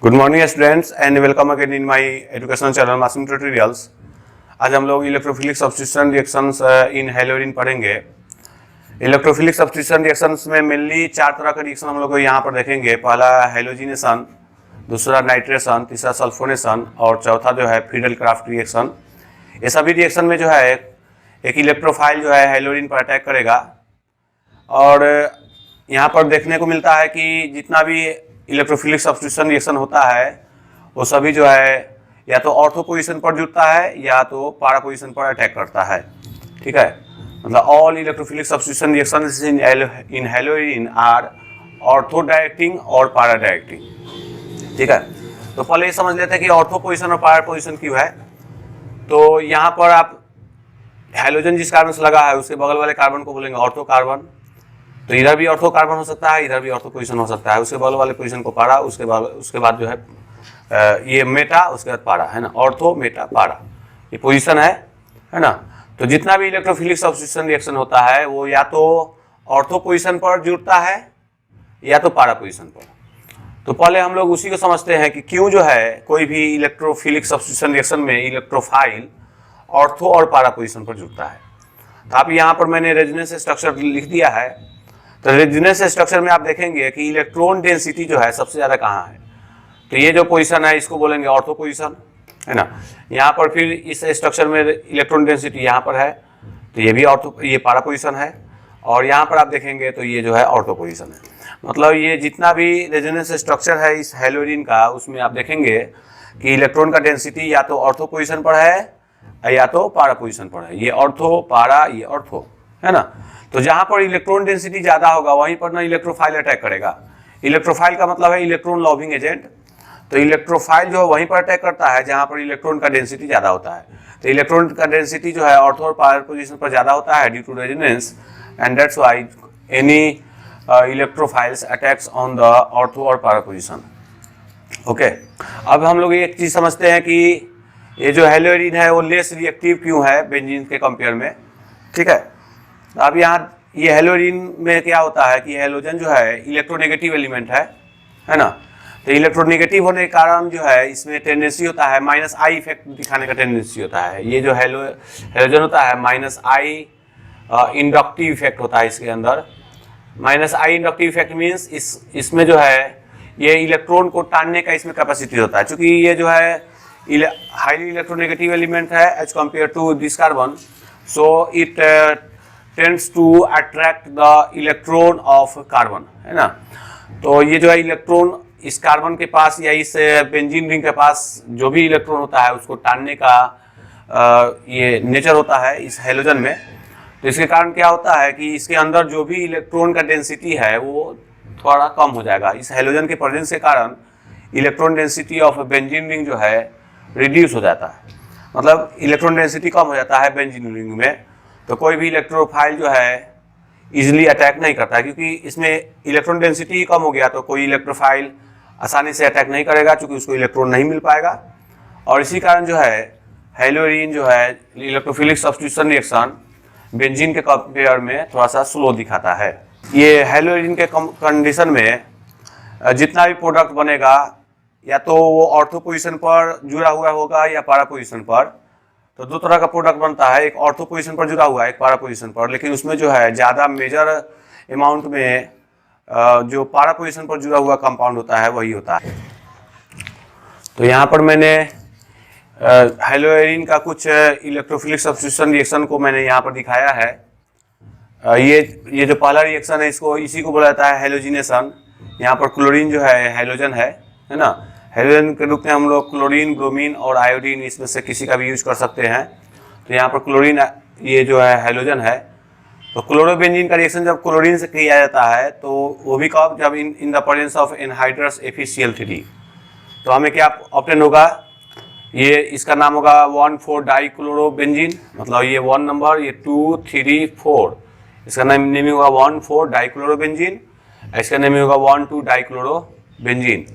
Good morning students and welcome again in my educational channel मासूम tutorials. आज हम लोग इलेक्ट्रोफिलिक सब्स्टिट्यूशन रिएक्शंस इन हैलोरीन पढ़ेंगे। इलेक्ट्रोफिलिक सब्स्टिट्यूशन रिएक्शंस में मेनली 4 तरह के रिएक्शन हम लोग यहाँ पर देखेंगे। पहला हैलोजिनेशन, दूसरा नाइट्रेशन, तीसरा सल्फोनेशन और चौथा जो है फ्रीडल क्राफ्ट रिएक्शन। ये सभी रिएक्शन में जो है एक इलेक्ट्रोफाइल जो है हैलोरीन पर अटैक करेगा और यहाँ पर देखने को मिलता है कि जितना भी इलेक्ट्रोफिलिक सब्स्टिट्यूशन रिएक्शन होता है वो सभी जो है या तो ऑर्थो पोजीशन पर जुड़ता है या तो पारा पोजीशन पर अटैक करता है। ठीक है, मतलब all electrophilic substitution reactions in haloarene are ortho directing और पारा डायरेक्टिंग। ठीक है, तो पहले ये समझ लेते हैं कि ऑर्थो पोजीशन और पारा पोजीशन क्यों है। तो यहाँ पर आप हैलोजन जिस कार्बन से लगा है उसके बगल वाले कार्बन को बोलेंगे ऑर्थो कार्बन। तो इधर भी ऑर्थो कार्बन हो सकता है, इधर भी ऑर्थो पोजीशन हो सकता है। उसके बगल वाले पोजीशन को पारा, उसके बाद जो है ये मेटा, उसके बाद पारा, है ना। ऑर्थो मेटा पारा ये पोजीशन है ना। तो जितना भी इलेक्ट्रोफिलिक सब्स्टिट्यूशन रिएक्शन होता है वो या तो ऑर्थो पोजीशन पर जुड़ता है या तो पारा पोजीशन पर। तो पहले हम लोग उसी को समझते हैं कि क्यों जो है कोई भी इलेक्ट्रोफिलिक सब्स्टिट्यूशन रिएक्शन में इलेक्ट्रोफाइल ऑर्थो और पारा पोजीशन पर जुड़ता है। तो आप यहाँ पर मैंने रेजोनेंस स्ट्रक्चर लिख दिया है। तो रेजोनेंस स्ट्रक्चर में आप देखेंगे कि इलेक्ट्रॉन डेंसिटी जो है सबसे ज़्यादा कहाँ है। तो ये जो पोजीशन है इसको बोलेंगे ऑर्थो पोजीशन, है ना। यहाँ पर फिर इस स्ट्रक्चर में इलेक्ट्रॉन डेंसिटी यहाँ पर है तो ये भी ये पारा पोजीशन है। और यहाँ पर आप देखेंगे तो ये जो है ऑर्थो पोजीशन है। मतलब ये जितना भी रेजोनेंस स्ट्रक्चर है इस हैलोरीन का उसमें आप देखेंगे कि इलेक्ट्रॉन का डेंसिटी या तो ऑर्थो पोजीशन पर है या तो पारा पोजीशन पर है। ये ऑर्थो पारा, ये ऑर्थो, है ना। तो जहां पर इलेक्ट्रॉन डेंसिटी ज्यादा होगा वहीं पर ना इलेक्ट्रोफाइल अटैक करेगा। इलेक्ट्रोफाइल का मतलब है इलेक्ट्रॉन लॉविंग एजेंट। तो इलेक्ट्रोफाइल जो है वहीं पर अटैक करता है जहां पर इलेक्ट्रॉन का डेंसिटी ज्यादा होता है। तो इलेक्ट्रॉन का डेंसिटी जो है ऑर्थो और पारा पोजीशन पर ज्यादा होता है due to resonance, and that's why any electrophiles attacks on the ortho और पारा पोजीशन। ओके, अब हम लोग एक चीज समझते हैं कि ये जो हैलोरीन है वो लेस रिएक्टिव क्यों है बेंजीन के कंपेयर में। ठीक है, अब यहाँ ये हैलोरीन में क्या होता है कि हैलोजन जो है इलेक्ट्रोनेगेटिव एलिमेंट है ना। तो इलेक्ट्रोनेगेटिव होने के कारण जो है इसमें टेंडेंसी होता है माइनस आई इफेक्ट दिखाने का टेंडेंसी होता है। ये जो हैलोजन होता है माइनस आई इंडक्टिव इफेक्ट होता है इसके अंदर। माइनस आई इंडक्टिव इफेक्ट मीन्स इसमें जो है ये इलेक्ट्रॉन को टानने का इसमें कैपेसिटी होता है। चूंकि ये जो है हाईली इलेक्ट्रोनेगेटिव एलिमेंट है as compare to this carbon, so it tends to attract the electron of carbon, है ना। तो ये जो है इलेक्ट्रॉन इस कार्बन के पास या इस बेंजीन रिंग के पास जो भी इलेक्ट्रॉन होता है उसको टानने का ये नेचर होता है इस हैलोजन में। तो इसके कारण क्या होता है कि इसके अंदर जो भी इलेक्ट्रॉन का डेंसिटी है वो थोड़ा कम हो जाएगा। इस हैलोजन के प्रेजेंस के कारण electron density of benzene ring जो है रिड्यूस हो जाता है। मतलब इलेक्ट्रॉन डेंसिटी कम हो जाता है बेंजीन रिंग में। तो कोई भी इलेक्ट्रोफाइल जो है इजीली अटैक नहीं करता है क्योंकि इसमें इलेक्ट्रॉन डेंसिटी ही कम हो गया। तो कोई इलेक्ट्रोफाइल आसानी से अटैक नहीं करेगा क्योंकि उसको इलेक्ट्रॉन नहीं मिल पाएगा। और इसी कारण जो है हैलोरीन जो है इलेक्ट्रोफिलिक सब्स्टिट्यूशन रिएक्शन बेंजीन के कंपेयर में थोड़ा सा स्लो दिखाता है। ये हैलोरीन के कंडीशन में जितना भी प्रोडक्ट बनेगा या तो वो ऑर्थो पोजीशन पर जुड़ा हुआ होगा या पारा पोजीशन पर। तो 2 तरह का प्रोडक्ट बनता है, एक ऑर्थो पोजीशन पर जुड़ा हुआ है, एक पारा पोजीशन पर। लेकिन उसमें जो है ज़्यादा मेजर अमाउंट में जो पारा पोजीशन पर जुड़ा हुआ कंपाउंड होता है वही होता है। तो यहाँ पर मैंने हैलोरीन का कुछ इलेक्ट्रोफिलिक सब्स्टिट्यूशन रिएक्शन को मैंने यहाँ पर दिखाया है। ये जो पहला रिएक्शन है इसी को बोला जाता है हैलोजिनेशन। यहाँ पर क्लोरीन जो है हैलोजन है ना। हैलोजन के रूप में हम लोग क्लोरीन, ब्रोमीन और आयोडीन इसमें से किसी का भी यूज कर सकते हैं। तो यहाँ पर क्लोरीन ये जो है हैलोजन है। तो क्लोरोबेंजीन का रिएक्शन जब क्लोरीन से किया जाता है तो वो भी कब, जब in the presence of anhydrous FeCl3। तो हमें क्या ऑप्टेन होगा, ये इसका नाम होगा 1,4 डाइक्लोरोबेंजीन। मतलब ये 1 नंबर, ये 2, 3, 4, इसका नेम होगा 1,4 डाइक्लोरोबेंजीन। इसका नेम होगा 1,2 डाइक्लोरोबेंजीन।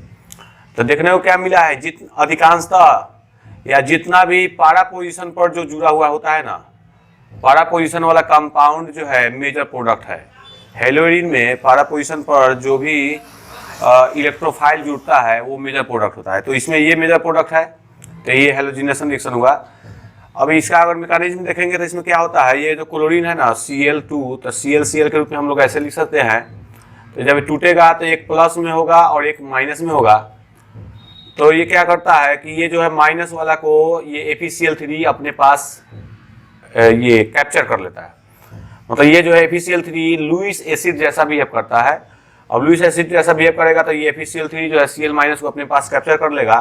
तो देखने को क्या मिला है, अधिकांशतः या जितना भी पारा पोजीशन पर जो जुड़ा हुआ होता है ना, पारा पोजीशन वाला कंपाउंड जो है मेजर प्रोडक्ट है। हैलोरीन में पारा पोजीशन पर जो भी इलेक्ट्रोफाइल जुड़ता है वो मेजर प्रोडक्ट होता है। तो इसमें ये मेजर प्रोडक्ट है, तो ये हेलोजिनेशन रिएक्शन होगा। अब इसका अगर मैकेनिज्म देखेंगे तो इसमें क्या होता है, ये जो क्लोरीन है ना Cl2, तो Cl के रूप में हम लोग ऐसे लिख सकते हैं। तो जब टूटेगा तो एक प्लस में होगा और एक माइनस में होगा। तो ये क्या करता है कि ये जो है माइनस वाला को ये FeCl3 अपने पास ये कैप्चर कर लेता है। मतलब ये जो है FeCl3 लुईस एसिड जैसा बिहेव करता है। अब लुईस एसिड जैसा बिहेव करेगा तो ये FeCl3 जो है Cl- को अपने पास कैप्चर कर लेगा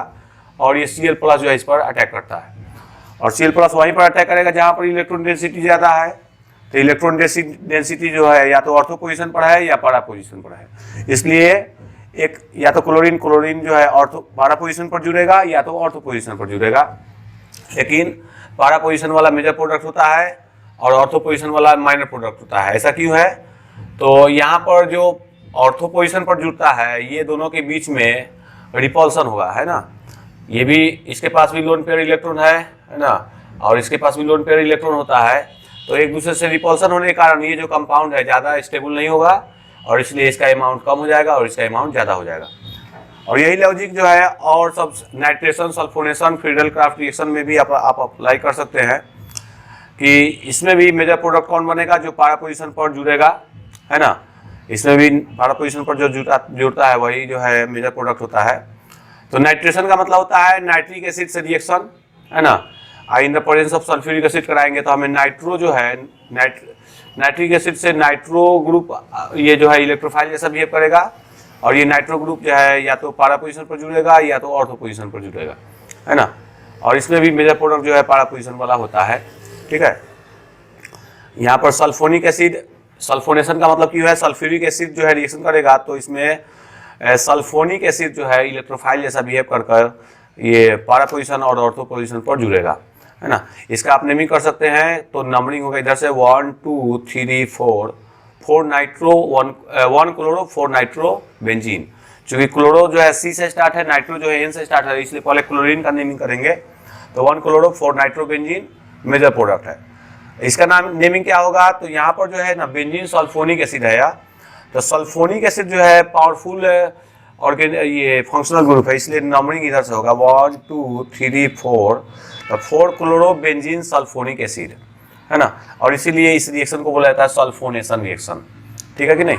और ये Cl+ जो है इस पर अटैक करता है। और Cl+ वहीं पर अटैक करेगा जहां पर इलेक्ट्रॉन डेंसिटी ज़्यादा है। तो इलेक्ट्रॉन डेंसिटी जो है या तो ऑर्थो पोजीशन पर है या पैरा पोजीशन पर है। इसलिए एक या तो क्लोरीन जो है ऑर्थो पैरा पोजीशन पर जुड़ेगा या तो ऑर्थो पोजीशन पर जुड़ेगा। लेकिन पैरा पोजीशन वाला मेजर प्रोडक्ट होता है और ऑर्थो पोजीशन वाला माइनर प्रोडक्ट होता है। ऐसा क्यों है? तो यहाँ पर जो ऑर्थो पोजीशन पर जुड़ता है ये दोनों के बीच में रिपल्सन होगा, है ना। ये भी इसके पास भी लोन पेयर इलेक्ट्रॉन है ना, और इसके पास भी लोन पेयर इलेक्ट्रॉन होता है। तो एक दूसरे से रिपल्सन होने के कारण ये जो कंपाउंड है ज़्यादा स्टेबल नहीं होगा और इसलिए इसका अमाउंट कम हो जाएगा और इसका अमाउंट ज़्यादा हो जाएगा। और यही लॉजिक जो है और सब nitration, sulphonation, Friedel craft reaction में भी आप अप्लाई कर सकते हैं कि इसमें भी मेजर प्रोडक्ट कौन बनेगा, जो पैरा पोजीशन पर जुड़ेगा, है ना। इसमें भी पैरा पोजीशन पर जो जुड़ता है वही जो है मेजर प्रोडक्ट होता है। तो नाइट्रेशन का मतलब होता है नाइट्रिक एसिड से रिएक्शन, है ना। In the presence of sulphuric acid कराएंगे तो हमें नाइट्रो जो है नाइट्रिक एसिड से नाइट्रो ग्रुप ये जो है इलेक्ट्रोफाइल जैसा बिहेव करेगा और ये नाइट्रो ग्रुप जो है या तो पैरा पोजीशन पर जुड़ेगा या तो ऑर्थो पोजीशन पर जुड़ेगा, है ना। और इसमें भी मेजर प्रोडक्ट जो है पैरा पोजीशन वाला होता है, ठीक है। यहाँ पर सल्फोनिक एसिड, सल्फोनेशन का मतलब क्यों है, सल्फ्यूरिक एसिड जो है रिएक्शन करेगा तो इसमें सल्फोनिक एसिड जो है इलेक्ट्रोफाइल जैसा बिहेव कर ये पैरा पोजीशन और ऑर्थो पोजीशन पर जुड़ेगा, है ना। इसका आप नेमिंग कर सकते हैं। तो नंबरिंग होगा इधर से 1 2 3 4 4 नाइट्रो 1 क्लोरो 4 नाइट्रो बेंजीन। चूंकि क्लोरो जो है C से स्टार्ट है, नाइट्रो जो है N से स्टार्ट है, इसलिए पहले क्लोरीन का नेमिंग करेंगे। तो 1 chloro 4 nitro benzene major product है। इसका नाम नेमिंग क्या होगा, तो यहाँ पर जो है ना बेंजीन सल्फोनिक एसिड है या तो सल्फोनिक एसिड जो है पावरफुल ये फंक्शनल ग्रुप है, इसलिए नंबरिंग इधर से होगा 1 2 3 4। तो 4 क्लोरो बेंजीन सल्फोनिक एसिड, है ना। और इसीलिए इस रिएक्शन को बोला जाता है सल्फोनेशन रिएक्शन, ठीक है कि नहीं।